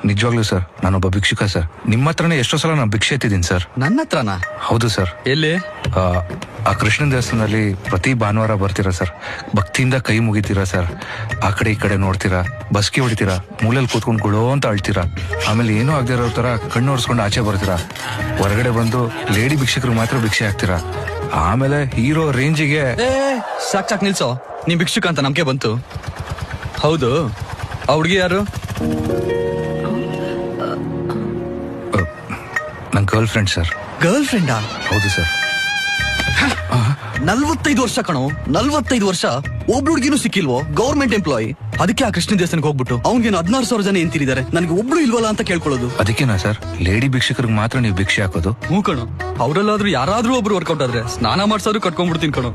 ನಿಜವಾಗ್ಲೂ ಸರ್, ನಾನೊಬ್ಬ ಭಿಕ್ಷುಕ ಸರ್. ನಿಮ್ಮ ಹತ್ರನೇ ಎಷ್ಟೋ ಸಲ ನಾನು ಭಿಕ್ಷೆ ಎತ್ತಿದ್ದೀನಿ ಸರ್. ನನ್ನ ಹತ್ರನಾ? ಹೌದು ಸರ್. ಎಲ್ಲಿ? ಆ ಕೃಷ್ಣನ ದೇವಸ್ಥಾನದಲ್ಲಿ ಪ್ರತಿ ಭಾನುವಾರ ಬರ್ತೀರಾ ಸರ್, ಭಕ್ತಿಯಿಂದ ಕೈ ಮುಗಿತೀರಾ ಸರ್, ಆ ಕಡೆ ಈ ಕಡೆ ನೋಡ್ತೀರಾ, ಬಸ್ಕಿ ಹೊಡಿತೀರಾ, ಮೂಲೆಯಲ್ಲಿ ಕೂತ್ಕೊಂಡು ಗುಳೋ ಅಂತ ಅಳ್ತೀರಾ, ಆಮೇಲೆ ಏನೂ ಆಗದೆ ಇರೋ ತರ ಕಣ್ಣು ಒರೆಸ್ಕೊಂಡು ಆಚೆ ಬರ್ತೀರಾ, ಹೊರಗಡೆ ಬಂದು ಲೇಡಿ ಭಿಕ್ಷಕರು ಮಾತ್ರ ಭಿಕ್ಷೆ ಹಾಕ್ತೀರಾ, ಆಮೇಲೆ ಹೀರೋ ರೇಂಜಿಗೆ. ಸಾಕ್ ನಿಲ್ಸೋ, ನೀ ಭಿಕ್ಷುಕ ಅಂತ ನಂಬಿಕೆ ಬಂತು. ಹೌದು, ಆ ಹುಡುಗಿ ಯಾರು? ನನ್ನ ಗರ್ಲ್ ಫ್ರೆಂಡ್ ಸರ್. ಗರ್ಲ್ ಫ್ರೆಂಡಾ? ಹೌದು ಸರ್. 45 ವರ್ಷ ಕಣೋ, 45 ವರ್ಷ ಒಬ್ಳು ಹುಡುಗಿನೂ ಸಿಕ್ಕಿಲ್ವೋ? Government employee. ಅದಕ್ಕೆ ಆ ಕೃಷ್ಣ ದೇವಸ್ಥಾನಕ್ಕೆ ಹೋಗ್ಬಿಟ್ಟು ಅವ್ನಿಗೇನು 16,000 ಜನ ಏನ್ತಿದ್ದಾರೆ, ನನಗೆ ಒಬ್ಳು ಇಲ್ವಲ್ಲ ಅಂತ ಕೇಳ್ಕೊಳ್ಳೋದು. ಅದಕ್ಕೆನಾ ಸರ್ ಲೇಡಿ ಭಿಕ್ಷಕರಿಗೆ ಮಾತ್ರ ನೀವು ಭಿಕ್ಷೆ ಹಾಕೋದು? ಹ್ಞೂ ಕಣೋ, ಅವರೆಲ್ಲಾದ್ರೂ ಯಾರಾದ್ರೂ ಒಬ್ರು ವರ್ಕೌಟ್ ಆದ್ರೆ ಸ್ನಾನ ಮಾಡ್ಸೋರು ಕಟ್ಕೊಂಡ್ಬಿಡ್ತೀನಿ ಕಣೋ.